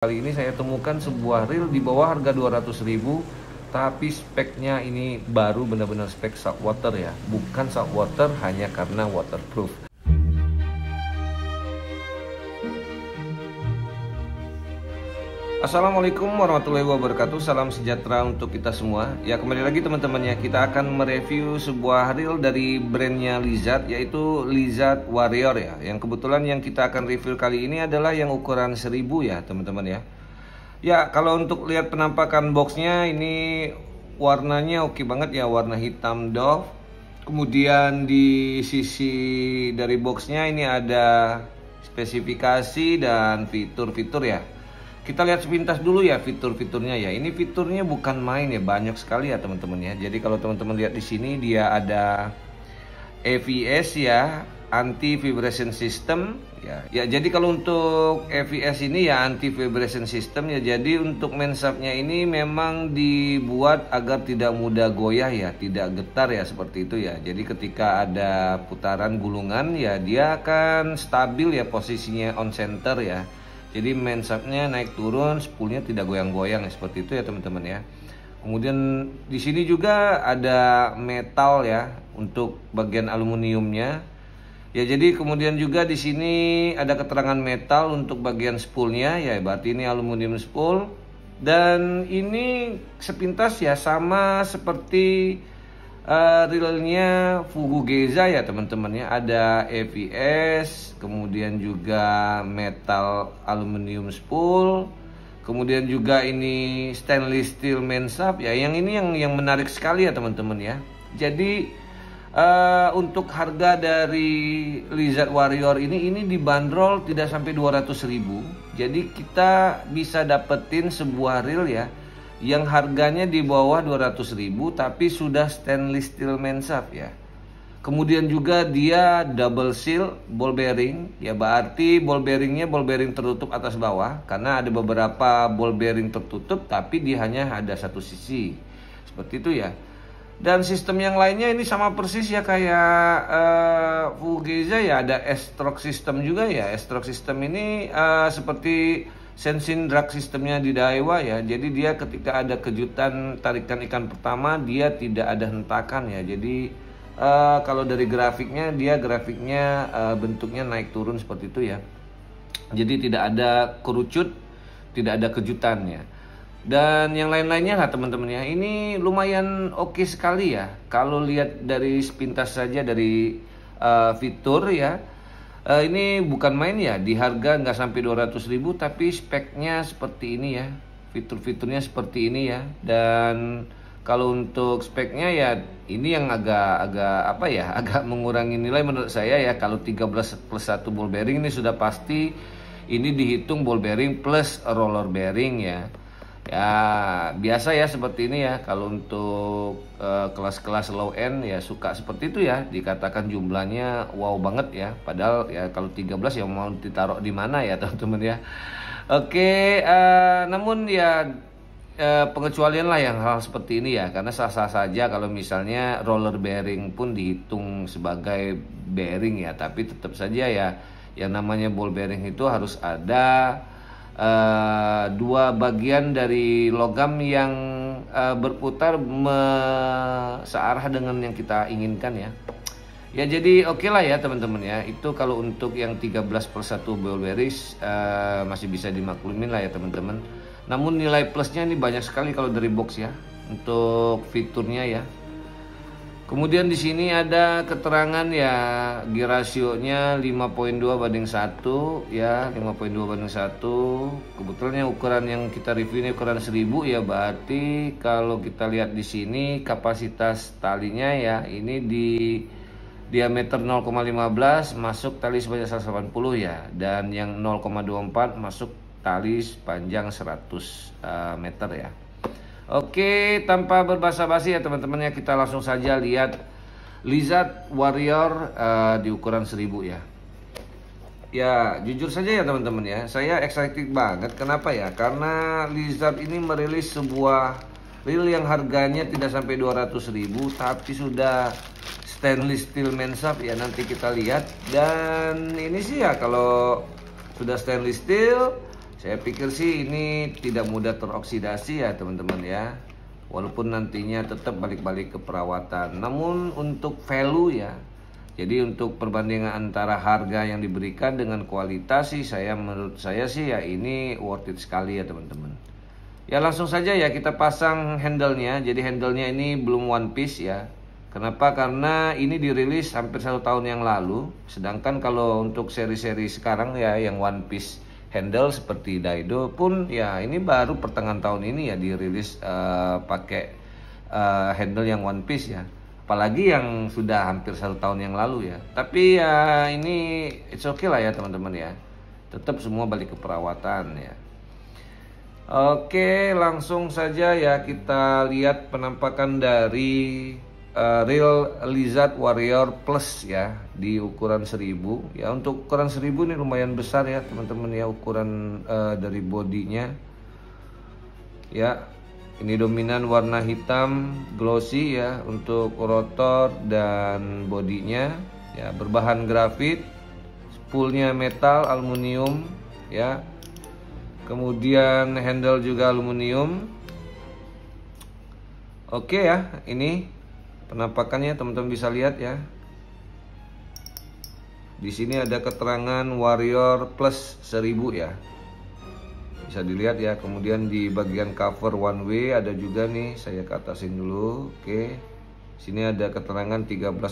Kali ini saya temukan sebuah reel di bawah harga 200.000, tapi speknya ini baru benar-benar spek saltwater ya, bukan saltwater hanya karena waterproof. Assalamualaikum warahmatullahi wabarakatuh. Salam sejahtera untuk kita semua. Ya, kembali lagi teman-teman ya, kita akan mereview sebuah reel dari brandnya Lizard, yaitu Lizard Warrior ya. Yang kebetulan yang kita akan review kali ini adalah yang ukuran 1000 ya teman-teman ya. Ya, kalau untuk lihat penampakan boxnya ini warnanya oke banget ya, warna hitam doff. Kemudian di sisi dari boxnya ini ada spesifikasi dan fitur-fitur ya. Kita lihat sepintas dulu ya fitur-fiturnya ya. Ini fiturnya bukan main ya, banyak sekali ya teman-teman ya. Jadi kalau teman-teman lihat di sini dia ada AVS ya, anti vibration system ya. Ya, jadi kalau untuk AVS ini ya anti vibration system ya. Jadi untuk mansapnya ini memang dibuat agar tidak mudah goyah ya, tidak getar ya, seperti itu ya. Jadi ketika ada putaran gulungan ya dia akan stabil ya, posisinya on center ya. Jadi mansapnya naik turun, spoolnya tidak goyang-goyang ya, seperti itu ya teman-teman ya. Kemudian di sini juga ada metal ya untuk bagian aluminiumnya. Ya, jadi kemudian juga di sini ada keterangan metal untuk bagian spoolnya ya, berarti ini aluminium spool. Dan ini sepintas ya sama seperti reelnya Fugu Geza ya teman-teman ya. Ada AVS, kemudian juga metal aluminium spool, kemudian juga ini stainless steel mansap ya. Yang ini yang menarik sekali ya teman-teman ya. Jadi untuk harga dari Lizard Warrior ini dibanderol tidak sampai 200.000. Jadi kita bisa dapetin sebuah reel ya yang harganya di bawah 200.000 tapi sudah stainless steel mansap ya. Kemudian juga dia double seal ball bearing ya, berarti ball bearingnya ball bearing tertutup atas bawah, karena ada beberapa ball bearing tertutup tapi dia hanya ada satu sisi, seperti itu ya. Dan sistem yang lainnya ini sama persis ya kayak Fugeza ya, ada S-stroke system juga ya. S-stroke system ini seperti sensing drag sistemnya di Daiwa ya. Jadi dia ketika ada kejutan tarikan ikan pertama dia tidak ada hentakan ya. Jadi kalau dari grafiknya bentuknya naik turun seperti itu ya. Jadi tidak ada kerucut, tidak ada kejutannya. Dan yang lain-lainnya lah teman-teman ya. Ini lumayan oke sekali ya. Kalau lihat dari sepintas saja dari fitur ya. Ini bukan main ya, di harga nggak sampai 200.000 tapi speknya seperti ini ya, fitur-fiturnya seperti ini ya. Dan kalau untuk speknya ya ini yang agak apa ya, agak mengurangi nilai menurut saya ya. Kalau 13 plus 1 ball bearing ini sudah pasti ini dihitung ball bearing plus roller bearing ya. Ya biasa ya seperti ini ya. Kalau untuk kelas-kelas low end ya suka seperti itu ya, dikatakan jumlahnya wow banget ya. Padahal ya kalau 13 ya mau ditaruh di mana ya teman-teman ya. Oke, namun ya pengecualian lah yang hal seperti ini ya, karena sah-sah saja kalau misalnya roller bearing pun dihitung sebagai bearing ya. Tapi tetap saja ya yang namanya ball bearing itu harus ada dua bagian dari logam yang berputar searah dengan yang kita inginkan ya. Ya jadi oke lah ya teman-teman ya. Itu kalau untuk yang 13 per 1 ball bearing masih bisa dimaklumin lah ya teman-teman. Namun nilai plusnya ini banyak sekali kalau dari box ya untuk fiturnya ya. Kemudian di sini ada keterangan ya, gear ratio-nya 5.2 banding 1 ya, 5.2 banding 1. Kebetulan yang ukuran yang kita review ini ukuran 1000 ya, berarti kalau kita lihat di sini kapasitas talinya ya, ini di diameter 0,15 masuk tali sepanjang 180 ya, dan yang 0,24 masuk tali sepanjang 100 meter ya. Oke, tanpa berbasa-basi ya teman-teman ya, kita langsung saja lihat Lizard Warrior di ukuran 1000 ya. Ya, jujur saja ya teman-teman ya, saya excited banget. Kenapa ya? Karena Lizard ini merilis sebuah reel yang harganya tidak sampai 200.000 tapi sudah stainless steel mansap ya, nanti kita lihat. Dan ini sih ya, kalau sudah stainless steel Saya pikir sih ini tidak mudah teroksidasi ya teman-teman ya. Walaupun nantinya tetap balik-balik ke perawatan. Namun untuk value ya, jadi untuk perbandingan antara harga yang diberikan dengan kualitas sih menurut saya sih ya ini worth it sekali ya teman-teman. Ya langsung saja ya kita pasang handle-nya. Jadi handle-nya ini belum one piece ya. Kenapa? Karena ini dirilis hampir 1 tahun yang lalu. Sedangkan kalau untuk seri-seri sekarang ya yang one piece handle seperti Daido pun ya ini baru pertengahan tahun ini ya dirilis pakai handle yang one piece ya. Apalagi yang sudah hampir 1 tahun yang lalu ya. Tapi ya ini it's okay lah ya teman-teman ya. Tetap semua balik ke perawatan ya. Oke, langsung saja ya kita lihat penampakan dari Real Lizard Warrior Plus ya di ukuran 1000 ya. Untuk ukuran 1000 ini lumayan besar ya teman-teman ya, ukuran dari bodinya ya. Ini dominan warna hitam glossy ya untuk rotor dan bodinya ya, berbahan grafit, spoolnya metal aluminium ya. Kemudian handle juga aluminium. Oke ya, ini penampakannya teman-teman bisa lihat ya. Di sini ada keterangan Warrior Plus 1000 ya. Bisa dilihat ya. Kemudian di bagian cover one way ada juga nih, saya ke atasin dulu. Oke. Sini ada keterangan 13+1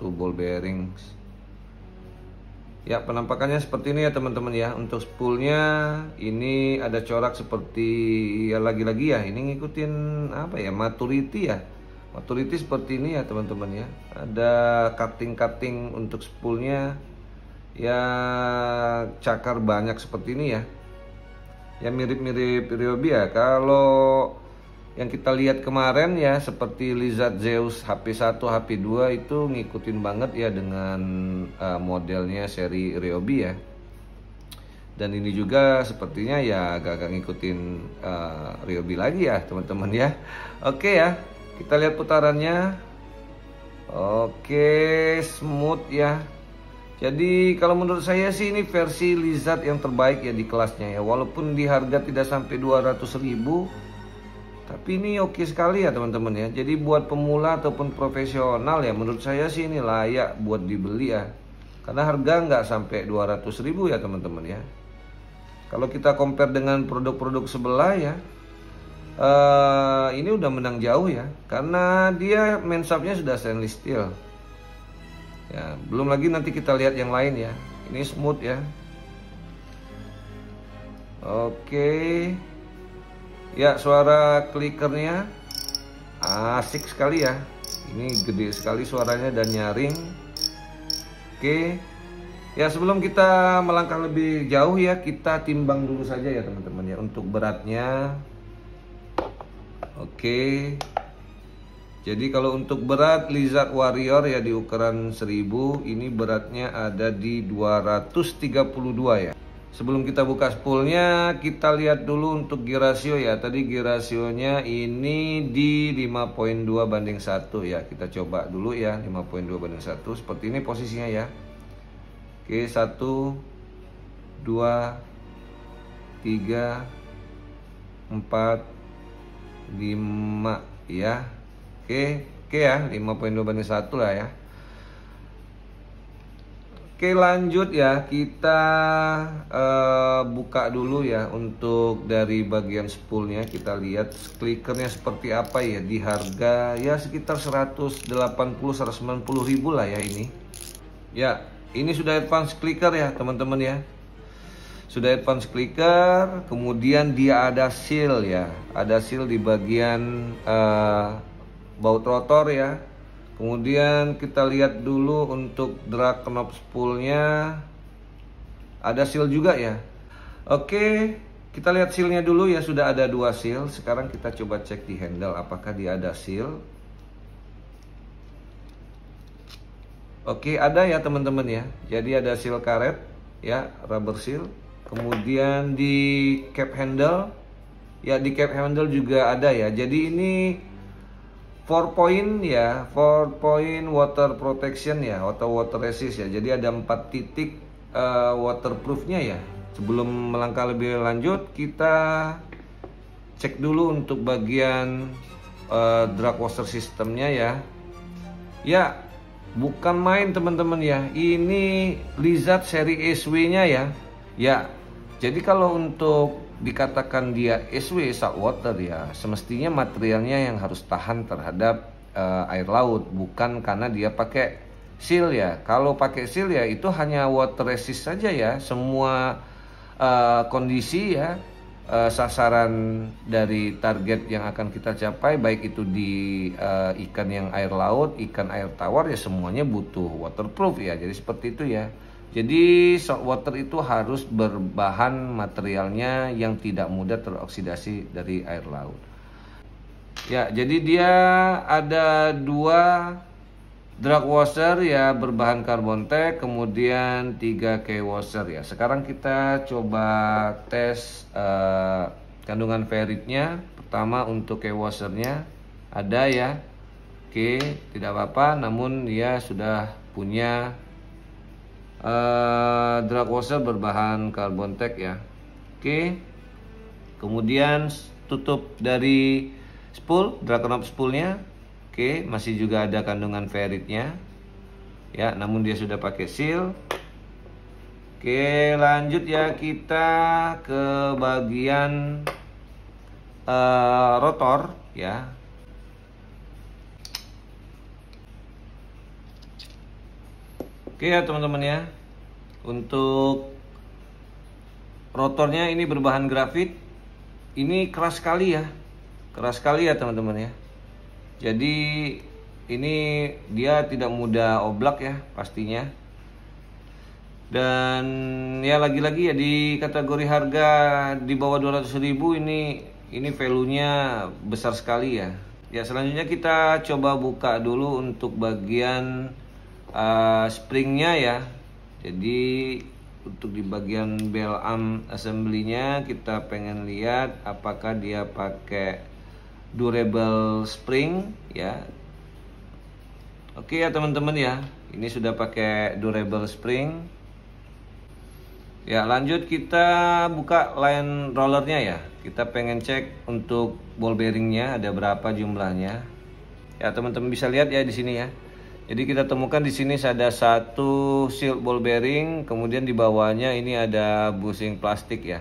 ball bearings. Ya, penampakannya seperti ini ya teman-teman ya. Untuk spoolnya ini ada corak seperti ya, lagi-lagi ya ini ngikutin apa ya, maturity ya. Maturity seperti ini ya teman-teman ya. Ada cutting-cutting untuk spoolnya ya, cakar banyak seperti ini ya. Ya mirip-mirip Ryobi ya. Kalau yang kita lihat kemarin ya seperti Lizard Zeus HP1, HP2 itu ngikutin banget ya dengan modelnya seri Ryobi ya. Dan ini juga sepertinya ya agak-agak ngikutin Ryobi lagi ya teman-teman ya. Oke ya, kita lihat putarannya. Oke, smooth ya. Jadi kalau menurut saya sih ini versi Lizard yang terbaik ya di kelasnya ya. Walaupun di harga tidak sampai 200.000, tapi ini oke sekali ya teman-teman ya. Jadi buat pemula ataupun profesional ya menurut saya sih ini layak buat dibeli ya. Karena harga nggak sampai 200.000 ya teman-teman ya. Kalau kita compare dengan produk-produk sebelah ya, ini udah menang jauh ya. Karena dia main subnya sudah stainless steel. Ya, belum lagi nanti kita lihat yang lain ya. Ini smooth ya. Oke. Ya, suara klikernya asik sekali ya. Ini gede sekali suaranya dan nyaring. Oke. Ya, sebelum kita melangkah lebih jauh ya, kita timbang dulu saja ya teman-teman ya untuk beratnya. Oke. Jadi kalau untuk berat Lizard Warrior ya di ukuran 1000, ini beratnya ada di 232 ya. Sebelum kita buka spoolnya, kita lihat dulu untuk gear ratio ya. Tadi gear rasionya ini di 5.2:1 ya. Kita coba dulu ya, 5.2:1. Seperti ini posisinya ya. Oke, 1, 2, 3, 4, 5 ya. Oke ya, 5.2:1 lah ya. Oke, lanjut ya, kita buka dulu ya untuk dari bagian spoolnya. Kita lihat klikernya seperti apa ya di harga ya sekitar 180-190 ribu lah ya ini. Ya, ini sudah advance clicker ya teman-teman ya. Sudah advance clicker, kemudian dia ada seal ya. Ada seal di bagian baut rotor ya. Kemudian kita lihat dulu untuk drag knob spoolnya, ada seal juga ya. Oke, kita lihat sealnya dulu ya, sudah ada 2 seal. Sekarang kita coba cek di handle apakah dia ada seal. Oke, ada ya teman-teman ya. Jadi ada seal karet ya, rubber seal. Kemudian di cap handle ya, di cap handle juga ada ya. Jadi ini 4 point ya, 4 point water protection ya, atau water resist ya. Jadi ada 4 titik waterproofnya ya. Sebelum melangkah lebih lanjut, kita cek dulu untuk bagian drag washer sistemnya ya. Ya, bukan main teman-teman ya. Ini Lizard seri SW-nya ya. Ya, jadi kalau untuk dikatakan dia SW saltwater ya, semestinya materialnya yang harus tahan terhadap air laut, bukan karena dia pakai seal ya. Kalau pakai seal ya itu hanya water resist saja ya. Semua kondisi ya, sasaran dari target yang akan kita capai, baik itu di ikan yang air laut, ikan air tawar ya, semuanya butuh waterproof ya. Jadi seperti itu ya. Jadi saltwater itu harus berbahan materialnya yang tidak mudah teroksidasi dari air laut. Ya, jadi dia ada 2 drag washer ya berbahan carbon tech, kemudian 3 key washer ya. Sekarang kita coba tes kandungan ferritnya. Pertama untuk key washernya ada ya. Oke, tidak apa-apa, namun dia sudah punya drag washer berbahan carbon tech ya. Oke. Kemudian tutup dari spool, drag knob spoolnya. Oke, masih juga ada kandungan ferritnya ya, namun dia sudah pakai seal. Oke, lanjut ya, kita ke bagian rotor ya. Oke ya teman-teman ya, untuk rotornya ini berbahan grafit. Ini keras sekali ya, keras sekali ya teman-teman ya. Jadi ini dia tidak mudah oblak ya pastinya. Dan ya lagi-lagi ya di kategori harga di bawah 200.000 ini value-nya besar sekali ya. Ya selanjutnya kita coba buka dulu untuk bagian springnya ya. Jadi untuk di bagian bell arm assembly-nya kita pengen lihat apakah dia pakai durable spring ya. Oke ya teman-teman ya, ini sudah pakai durable spring ya. Lanjut kita buka line rollernya ya. Kita pengen cek untuk ball bearingnya ada berapa jumlahnya ya. Teman-teman bisa lihat ya di sini ya. Jadi kita temukan di sini ada 1 shield ball bearing, kemudian di bawahnya ini ada bushing plastik ya.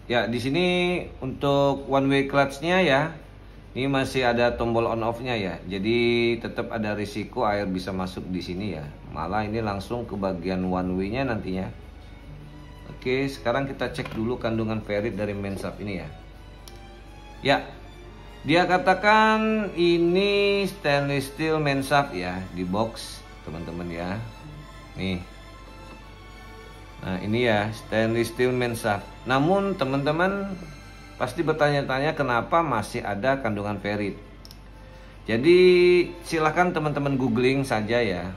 Ya, di sini untuk one way clutch-nya ya, ini masih ada tombol on off-nya ya. Jadi tetap ada risiko air bisa masuk di sini ya. Malah ini langsung ke bagian one way-nya nantinya. Oke, sekarang kita cek dulu kandungan ferrit dari main shaft ini ya. Ya, dia katakan ini stainless steel main shaft ya di box teman-teman ya. Nih. Nah ini ya stainless steel main shaft. Namun teman-teman pasti bertanya-tanya kenapa masih ada kandungan ferrit. Jadi silahkan teman-teman googling saja ya.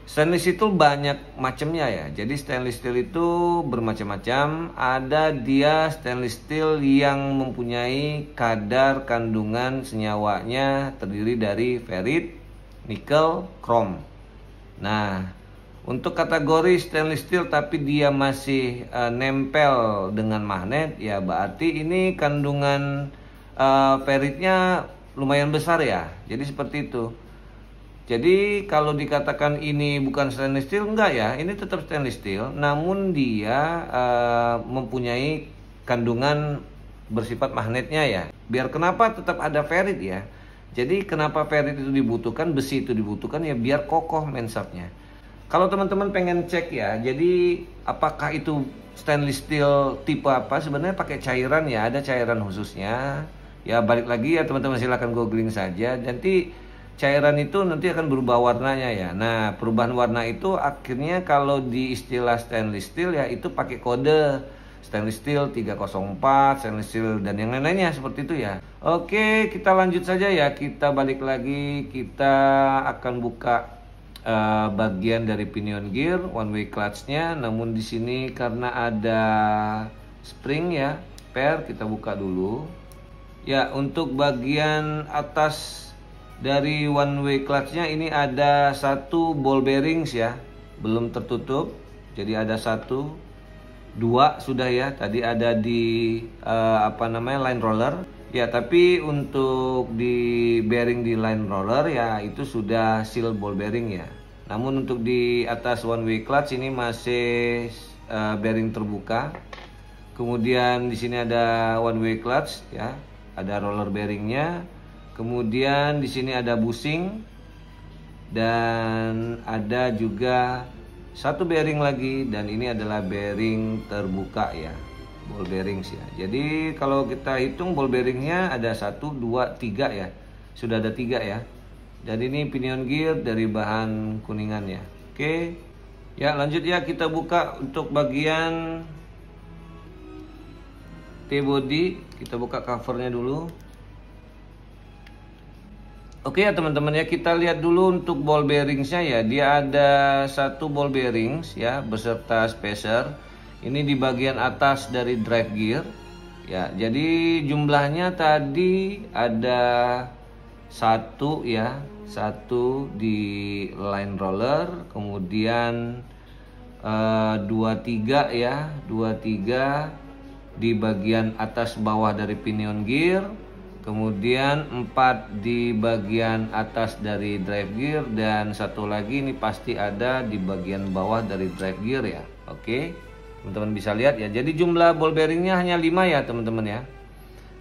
Stainless itu banyak macamnya ya. Jadi stainless steel itu bermacam-macam. Ada dia stainless steel yang mempunyai kadar kandungan senyawanya terdiri dari ferrit, nikel, krom. Nah, untuk kategori stainless steel tapi dia masih nempel dengan magnet ya, berarti ini kandungan ferritnya lumayan besar ya. Jadi seperti itu. Jadi kalau dikatakan ini bukan stainless steel, enggak ya, ini tetap stainless steel, namun dia mempunyai kandungan bersifat magnetnya ya. Biar kenapa tetap ada ferrit ya. Jadi kenapa ferrit itu dibutuhkan, besi itu dibutuhkan ya biar kokoh main shaftnya. Kalau teman-teman pengen cek ya, jadi apakah itu stainless steel tipe apa, sebenarnya pakai cairan ya, ada cairan khususnya. Ya balik lagi ya teman-teman, silahkan googling saja. Nanti cairan itu nanti akan berubah warnanya ya. Nah perubahan warna itu akhirnya kalau di istilah stainless steel ya itu pakai kode stainless steel 304, stainless steel dan yang lain-lainnya seperti itu ya. Oke, kita lanjut saja ya. Kita balik lagi, kita akan buka bagian dari pinion gear one way clutch-nya. Namun di sini karena ada spring ya, pair, kita buka dulu. Ya, untuk bagian atas dari one way clutch-nya ini ada 1 ball bearings ya, belum tertutup. Jadi ada 1, 2 sudah ya. Tadi ada di line roller. Ya, tapi untuk di bearing di line roller ya itu sudah seal ball bearing ya. Namun untuk di atas one way clutch ini masih bearing terbuka. Kemudian di sini ada one way clutch ya, ada roller bearingnya. Kemudian di sini ada bushing dan ada juga 1 bearing lagi, dan ini adalah bearing terbuka ya, ball bearings ya. Jadi kalau kita hitung ball bearingnya ada 1, 2, 3 ya, sudah ada 3 ya. Dan ini pinion gear dari bahan kuningan ya. Oke ya, lanjut ya, kita buka untuk bagian T-body. Kita buka covernya dulu. Oke ya teman-teman ya, kita lihat dulu untuk ball bearingsnya ya. Dia ada 1 ball bearings ya beserta spacer. Ini di bagian atas dari drive gear ya. Jadi jumlahnya tadi ada 1 ya, 1 di line roller, kemudian 23 ya, 23 di bagian atas bawah dari pinion gear. Kemudian 4 di bagian atas dari drive gear, dan 1 lagi ini pasti ada di bagian bawah dari drive gear ya. Oke, teman-teman bisa lihat ya. Jadi jumlah ball bearingnya hanya 5 ya teman-teman ya.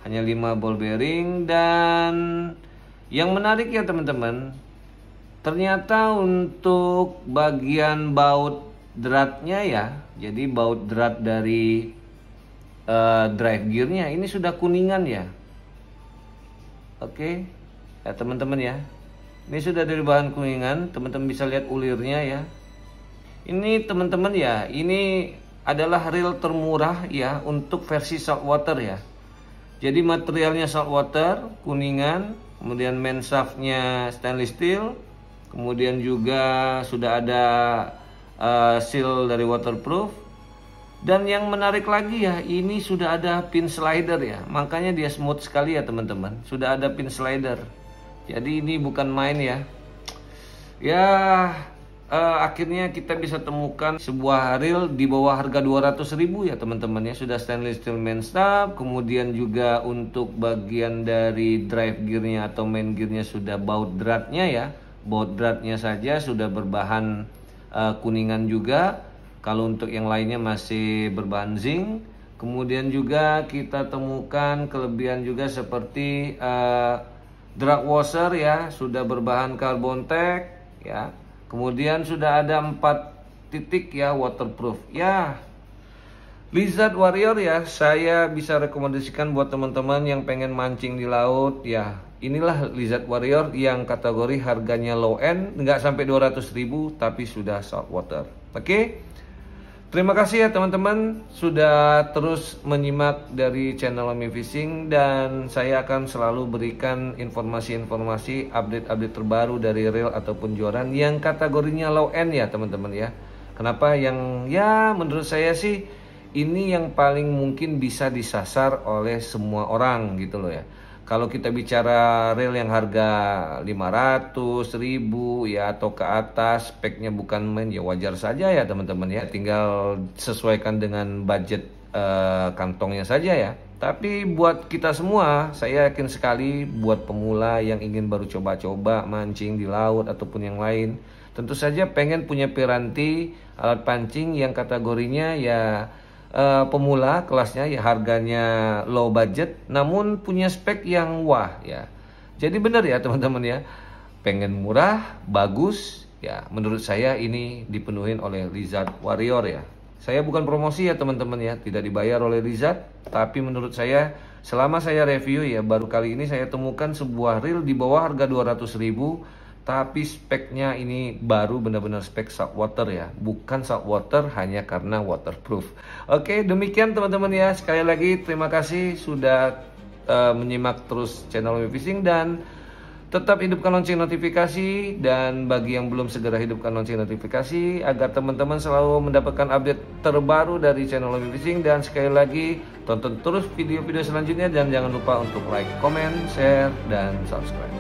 Hanya 5 ball bearing. Dan yang menarik ya teman-teman, ternyata untuk bagian baut dratnya ya, jadi baut drat dari drive gearnya ini sudah kuningan ya. Oke ya teman-teman ya, ini sudah dari bahan kuningan. Teman-teman bisa lihat ulirnya ya. Ini teman-teman ya, ini adalah reel termurah ya untuk versi saltwater ya. Jadi materialnya saltwater kuningan, kemudian main shaftnya stainless steel, kemudian juga sudah ada seal dari waterproof. Dan yang menarik lagi ya, ini sudah ada pin slider ya. Makanya dia smooth sekali ya teman-teman. Sudah ada pin slider. Jadi ini bukan main ya. Ya akhirnya kita bisa temukan sebuah reel di bawah harga 200.000 ya teman-teman ya. Sudah stainless steel main shaft. Kemudian juga untuk bagian dari drive gearnya atau main gearnya sudah baut dratnya ya. Baut dratnya saja sudah berbahan kuningan juga. Kalau untuk yang lainnya masih berbahan zinc. Kemudian juga kita temukan kelebihan juga seperti drag washer ya, sudah berbahan carbon tech ya. Kemudian sudah ada 4 titik ya waterproof ya. Lizard Warrior ya, saya bisa rekomendasikan buat teman-teman yang pengen mancing di laut ya. Inilah Lizard Warrior yang kategori harganya low end, nggak sampai 200.000 tapi sudah saltwater. Oke. Terima kasih ya teman-teman sudah terus menyimak dari channel Omi Fishing, dan saya akan selalu berikan informasi-informasi update-update terbaru dari reel ataupun joran yang kategorinya low end ya teman-teman ya. Kenapa? Yang ya menurut saya sih ini yang paling mungkin bisa disasar oleh semua orang gitu loh ya. Kalau kita bicara reel yang harga 500.000 ya atau ke atas, speknya bukan main ya, wajar saja ya teman-teman ya. Tinggal sesuaikan dengan budget kantongnya saja ya. Tapi buat kita semua, saya yakin sekali buat pemula yang ingin baru coba-coba mancing di laut ataupun yang lain, tentu saja pengen punya piranti alat pancing yang kategorinya ya pemula kelasnya ya, harganya low budget namun punya spek yang wah ya. Jadi benar ya teman-teman ya, pengen murah bagus ya, menurut saya ini dipenuhin oleh Lizard Warrior ya. Saya bukan promosi ya teman-teman ya, tidak dibayar oleh Lizard, tapi menurut saya selama saya review ya, baru kali ini saya temukan sebuah reel di bawah harga 200.000 tapi speknya ini baru benar-benar spek saltwater ya, bukan saltwater hanya karena waterproof. Oke, demikian teman-teman ya. Sekali lagi terima kasih sudah menyimak terus channel Omi Fishing, dan tetap hidupkan lonceng notifikasi. Dan bagi yang belum, segera hidupkan lonceng notifikasi agar teman-teman selalu mendapatkan update terbaru dari channel Omi Fishing. Dan sekali lagi tonton terus video-video selanjutnya, dan jangan lupa untuk like, comment, share, dan subscribe.